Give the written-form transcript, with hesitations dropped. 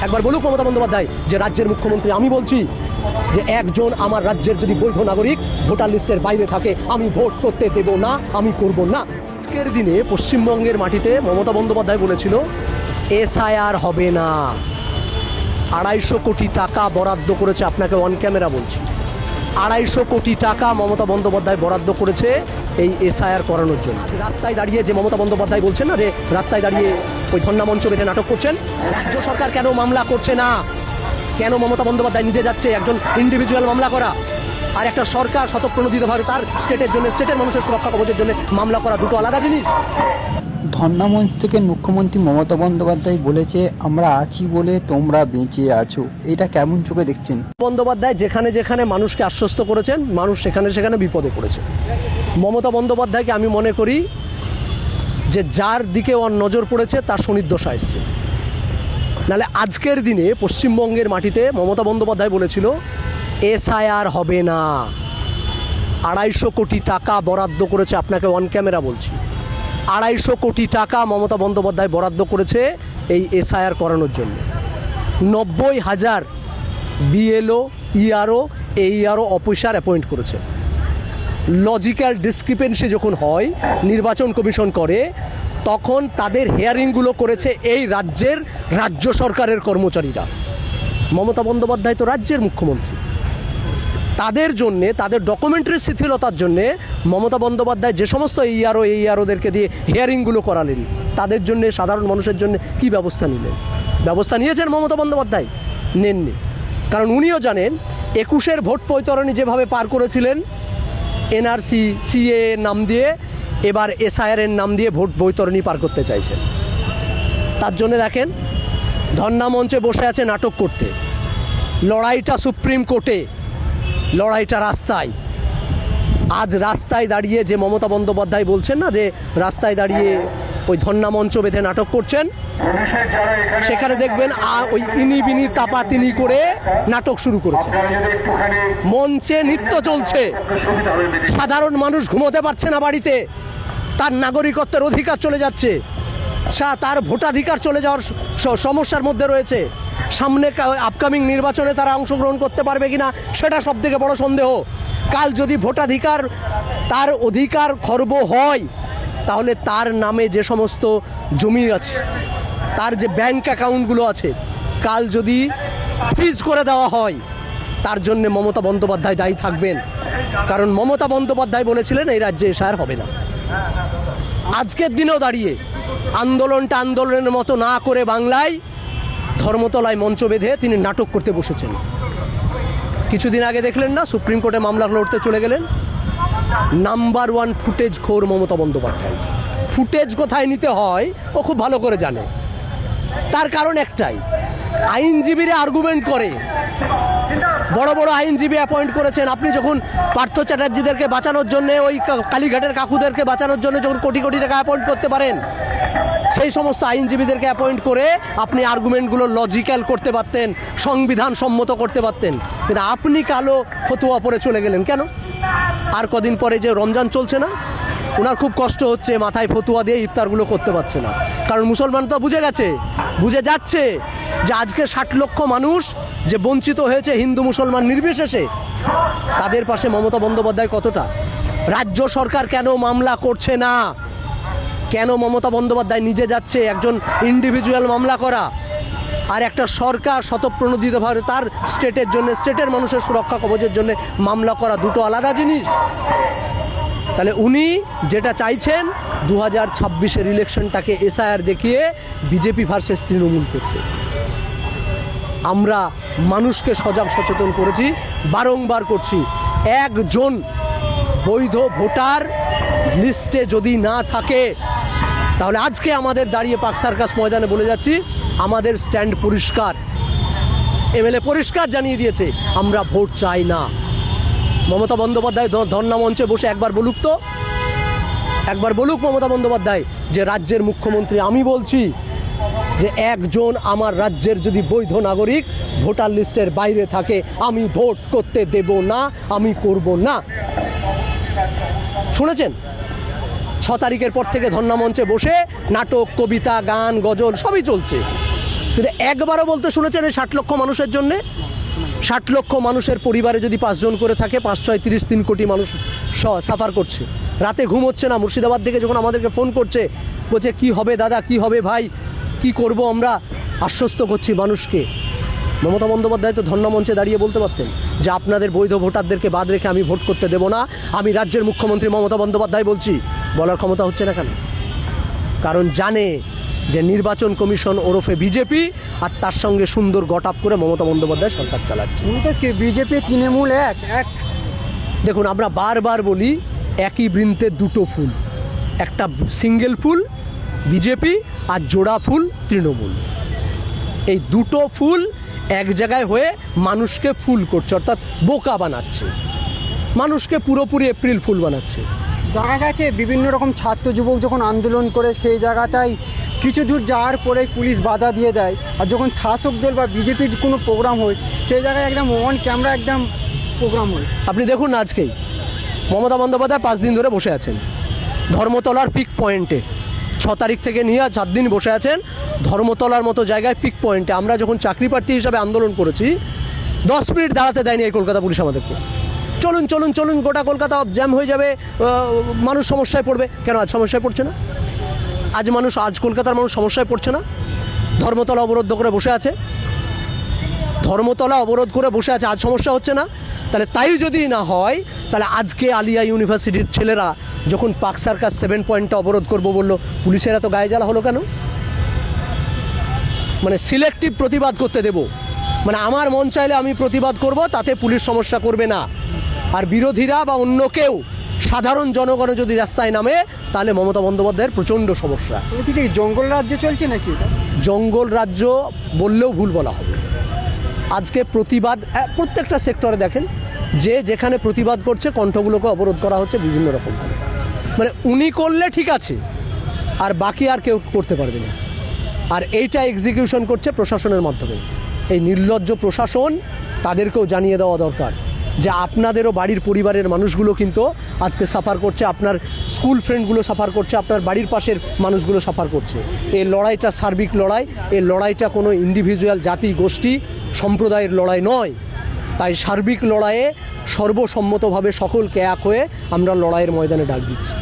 একবার বলুক মমতা বন্দ্যোপাধ্যায় যে রাজ্যের মুখ্যমন্ত্রী আমি বলছি যে একজন আমার রাজ্যের যদি বৈধ নাগরিক ভোটার লিস্টের বাইরে থাকে আমি ভোট করতে দেব না, আমি করব না। আজকের দিনে পশ্চিমবঙ্গের মাটিতে মমতা বন্দ্যোপাধ্যায় বলেছিল এসআইআর হবে না। 250 কোটি টাকা বরাদ্দ করেছে, আপনাকে অন ক্যামেরা বলছি, 250 কোটি টাকা মমতা বন্দ্যোপাধ্যায় বরাদ্দ করেছে এই এসআইআর করানোর জন্য। রাস্তায় দাঁড়িয়ে যে মমতা বন্দ্যোপাধ্যায় বলছেন না যে রাস্তায় দাঁড়িয়ে ওই ধর্ণা মঞ্চ বেঁধে নাটক করছেন, রাজ্য সরকার কেন মামলা করছে না? কেন মমতা বন্দ্যোপাধ্যায় নিজে যাচ্ছে একজন ইন্ডিভিজুয়াল মামলা করা, আর একটা সরকার স্বতঃপ্রণোদিতভাবে তার স্টেটের জন্য, স্টেটের মানুষের সুরক্ষা কবচের জন্য মামলা করা, দুটো আলাদা জিনিস। ধর্ণা মঞ্চ থেকে মুখ্যমন্ত্রী মমতা বন্দ্যোপাধ্যায় বলেছে আমরা আছি বলে তোমরা বেঁচে আছো, এটা কেমন চোখে দেখছেন? বন্দ্যোপাধ্যায় যেখানে যেখানে মানুষকে আশ্বস্ত করেছেন, মানুষ সেখানে সেখানে বিপদে পড়েছে। মমতা বন্দ্যোপাধ্যায়কে আমি মনে করি যে যার দিকে ওর নজর পড়েছে তার শনির্দশা এসছে। নাহলে আজকের দিনে পশ্চিমবঙ্গের মাটিতে মমতা বন্দ্যোপাধ্যায় বলেছিল এসআইআর হবে না। 250 কোটি টাকা বরাদ্দ করেছে, আপনাকে অন ক্যামেরা বলছি, 250 কোটি টাকা মমতা বন্দ্যোপাধ্যায় বরাদ্দ করেছে এই এসআইআর করানোর জন্য। 90,000 বিএলও, ইআরও, এইআরও অফিসার অ্যাপয়েন্ট করেছে। লজিক্যাল ডিসক্রিপেন্সি যখন হয়, নির্বাচন কমিশন করে, তখন তাদের হিয়ারিংগুলো করেছে এই রাজ্যের রাজ্য সরকারের কর্মচারীরা। মমতা বন্দ্যোপাধ্যায় তো রাজ্যের মুখ্যমন্ত্রী, তাদের জন্যে, তাদের ডকুমেন্টারি শিথিলতার জন্যে মমতা বন্দ্যোপাধ্যায় যে সমস্ত এইআরওদেরকে দিয়ে হিয়ারিংগুলো করালেন, তাদের জন্যে, সাধারণ মানুষের জন্য কি ব্যবস্থা নিলেন? ব্যবস্থা নিয়েছেন মমতা বন্দ্যোপাধ্যায়? নেননি। কারণ উনিও জানেন 21-এর ভোট বৈতরণী যেভাবে পার করেছিলেন এনআরসি, সিএ নাম দিয়ে, এবার এসআইআরের নাম দিয়ে ভোট বৈতরণী পার করতে চাইছেন। তার জন্য দেখেন ধর্ণা মঞ্চে বসে আছে নাটক করতে। লড়াইটা সুপ্রিম কোর্টে, লড়াইটা রাস্তায়। আজ রাস্তায় দাঁড়িয়ে যে মমতা বন্দ্যোপাধ্যায় বলছেন না যে রাস্তায় দাঁড়িয়ে ওই ধর্ণা মঞ্চ বেঁধে নাটক করছেন, সেখানে দেখবেন ওই ইনি বিনি তাপা তিনি করে নাটক শুরু করেছে। মঞ্চে নৃত্য চলছে, সাধারণ মানুষ ঘুমোতে পারছে না বাড়িতে, তার নাগরিকত্বের অধিকার চলে যাচ্ছে, তার ভোটাধিকার চলে যাওয়ার সমস্যার মধ্যে রয়েছে। সামনে আপকামিং নির্বাচনে তারা অংশগ্রহণ করতে পারবে কিনা সেটা সবথেকে বড় সন্দেহ। কাল যদি ভোটাধিকার, তার অধিকার খর্ব হয়, তাহলে তার নামে যে সমস্ত জমি আছে, তার যে ব্যাংক অ্যাকাউন্টগুলো আছে, কাল যদি ফ্রিজ করে দেওয়া হয়, তার জন্য মমতা বন্দ্যোপাধ্যায় দায়ী থাকবেন। কারণ মমতা বন্দ্যোপাধ্যায় বলেছিলেন এই রাজ্যে এসআইআর হবে না। আজকের দিনেও দাঁড়িয়ে আন্দোলনটা আন্দোলনের মতো না করে বাংলায় ধর্মতলায় মঞ্চ বেঁধে তিনি নাটক করতে বসেছেন। কিছুদিন আগে দেখলেন না, সুপ্রিম কোর্টে মামলা লড়তে চলে গেলেন। নাম্বার 1 ফুটেজ খোর মমতা বন্দ্যোপাধ্যায়। ফুটেজ কোথায় নিতে হয় ও খুব ভালো করে জানে। তার কারণ একটাই, আইনজীবীরা আর্গুমেন্ট করে, বড় বড় আইনজীবী অ্যাপয়েন্ট করেছেন। আপনি যখন পার্থ চ্যাটার্জিদেরকে বাঁচানোর জন্য, ওই কালীঘাটের কাকুদেরকে বাঁচানোর জন্য যখন কোটি কোটি টাকা অ্যাপয়েন্ট করতে পারেন, সেই সমস্ত আইনজীবীদেরকে অ্যাপয়েন্ট করে আপনি আর্গুমেন্টগুলো লজিক্যাল করতে পারতেন, সংবিধান সম্মত করতে পারতেন। কিন্তু আপনি কালো ফতুয়া পরে চলে গেলেন কেন? আর কদিন পরে যে রমজান চলছে না, ওনার খুব কষ্ট হচ্ছে, মাথায় ফতুয়া দিয়ে ইফতারগুলো করতে পারছে না। কারণ মুসলমান তো বুঝে গেছে, বুঝে যাচ্ছে যে আজকে 60 লক্ষ মানুষ যে বঞ্চিত হয়েছে হিন্দু মুসলমান নির্বিশেষে, তাদের পাশে মমতা বন্দ্যোপাধ্যায় কতটা? রাজ্য সরকার কেন মামলা করছে না? কেন মমতা বন্দ্যোপাধ্যায় নিজে যাচ্ছে একজন ইন্ডিভিজুয়াল মামলা করা, আর একটা সরকার স্বতঃপ্রণোদিতভাবে তার স্টেটের জন্য, স্টেটের মানুষের সুরক্ষা কবচের জন্য মামলা করা, দুটো আলাদা জিনিস। তাহলে উনি যেটা চাইছেন 2026-এর ইলেকশনটাকে এসআইআর দেখিয়ে বিজেপি ভার্সেস তৃণমূল করতে। আমরা মানুষকে সজাগ সচেতন করেছি, বারংবার করছি, একজন বৈধ ভোটার লিস্টে যদি না থাকে, তাহলে আজকে আমাদের দাঁড়িয়ে পার্ক সার্কাস ময়দানে বলে যাচ্ছি, আমাদের স্ট্যান্ড পরিষ্কার। এমএলএ পরিষ্কার জানিয়ে দিয়েছে আমরা ভোট চাই না। মমতা বন্দ্যোপাধ্যায় ধর্ণা মঞ্চে বসে একবার বলুক তো, একবার বলুক মমতা বন্দ্যোপাধ্যায় যে রাজ্যের মুখ্যমন্ত্রী আমি বলছি যে একজন আমার রাজ্যের যদি বৈধ নাগরিক ভোটার লিস্টের বাইরে থাকে আমি ভোট করতে দেব না, আমি করব না। শুনেছেন? 6 তারিখের পর থেকে ধর্ণা মঞ্চে বসে নাটক, কবিতা, গান, গজল সবই চলছে। কিন্তু একবারও বলতে শুনেছেন এই 60 লক্ষ মানুষের জন্যে? 60 লক্ষ মানুষের পরিবারে যদি 5 জন করে থাকে, 5 6 30, 3 কোটি মানুষ সাফার করছে, রাতে ঘুম হচ্ছে না। মুর্শিদাবাদ থেকে যখন আমাদেরকে ফোন করছে, বলছে কি হবে দাদা, কি হবে ভাই, কি করব আমরা, আশ্বস্ত করছি মানুষকে। মমতা বন্দ্যোপাধ্যায় তো ধর্ণা মঞ্চে দাঁড়িয়ে বলতে পারতেন যে আপনাদের বৈধ ভোটারদেরকে বাদ রেখে আমি ভোট করতে দেব না। আমি রাজ্যের মুখ্যমন্ত্রী মমতা বন্দ্যোপাধ্যায় বলছি। বলার ক্ষমতা হচ্ছে না কেন? কারণ জানে যে নির্বাচন কমিশন ওরফে বিজেপি আর তার সঙ্গে সুন্দর গট আপ করে মমতা বন্দ্যোপাধ্যায় সরকার চালাচ্ছে। বিজেপি তৃণমূল এক। দেখুন, আমরা বারবার বলি একই বৃন্তে দুটো ফুল, একটা সিঙ্গেল ফুল বিজেপি আর জোড়া ফুল তৃণমূল। এই দুটো ফুল এক জায়গায় হয়ে মানুষকে ফুল করছে, অর্থাৎ বোকা বানাচ্ছে, মানুষকে পুরোপুরি এপ্রিল ফুল বানাচ্ছে। দেখা গেছে বিভিন্ন রকম ছাত্র যুবক যখন আন্দোলন করে সেই জায়গাটাই কিছু দূর যাওয়ার পরে পুলিশ বাধা দিয়ে দেয়, আর যখন শাসক দল বা বিজেপির কোনো প্রোগ্রাম হয় সেই জায়গায় একদম অন ক্যামেরা একদম প্রোগ্রাম হয়। আপনি দেখুন না, আজকেই মমতা বন্দ্যোপাধ্যায় 5 দিন ধরে বসে আছেন ধর্মতলার পিক পয়েন্টে। 6 তারিখ থেকে নিয়ে 7 দিন বসে আছেন ধর্মতলার মতো জায়গায় পিক পয়েন্টে। আমরা যখন চাকরি প্রার্থী হিসাবে আন্দোলন করেছি, 10 মিনিট দাঁড়াতে দেয়নি এই কলকাতা পুলিশ আমাদেরকে। চলুন চলুন চলুন, গোটা কলকাতা জ্যাম হয়ে যাবে, মানুষ সমস্যায় পড়বে। কেন আজ সমস্যায় পড়ছে না? আজ কলকাতার মানুষ সমস্যায় পড়ছে না? ধর্মতলা অবরোধ করে বসে আছে, ধর্মতলা অবরোধ করে বসে আছে, আজ সমস্যা হচ্ছে না? তাহলে তাই যদি না হয়, তাহলে আজকে আলিয়া ইউনিভার্সিটির ছেলেরা যখন পার্ক সার্কাস 7 পয়েন্টটা অবরোধ করবো বললো, পুলিশের এত গায়ে জ্বালা হলো কেন? মানে সিলেক্টিভ প্রতিবাদ করতে দেব, মানে আমার মন চাইলে আমি প্রতিবাদ করব, তাতে পুলিশ সমস্যা করবে না। আর বিরোধীরা বা অন্য কেউ, সাধারণ জনগণ যদি রাস্তায় নামে, তাহলে মমতা বন্দ্যোপাধ্যায়ের প্রচণ্ড সমস্যা। জঙ্গল রাজ্য চলছে নাকি? জঙ্গল রাজ্য বললেও ভুল বলা হবে। আজকে প্রতিবাদ প্রত্যেকটা সেক্টরে দেখেন, যে যেখানে প্রতিবাদ করছে কণ্ঠগুলোকে অবরোধ করা হচ্ছে বিভিন্ন রকমভাবে। মানে উনি করলে ঠিক আছে, আর বাকি আর কেউ করতে পারবে না। আর এইটা এক্সিকিউশন করছে প্রশাসনের মাধ্যমে। এই নির্লজ্জ প্রশাসন, তাদেরকেও জানিয়ে দেওয়া দরকার যে আপনাদেরও বাড়ির পরিবারের মানুষগুলো কিন্তু আজকে সাফার করছে, আপনার স্কুল ফ্রেন্ডগুলো সাফার করছে, আপনার বাড়ির পাশের মানুষগুলো সাফার করছে। এই লড়াইটা সার্বিক লড়াই, এই লড়াইটা কোনো ইন্ডিভিজুয়াল জাতি গোষ্ঠী সম্প্রদায়ের লড়াই নয়। তাই সার্বিক লড়াইয়ে সর্বসম্মতভাবে সকলকে এক হয়ে আমরা লড়াইয়ের ময়দানে ডাক দিচ্ছি।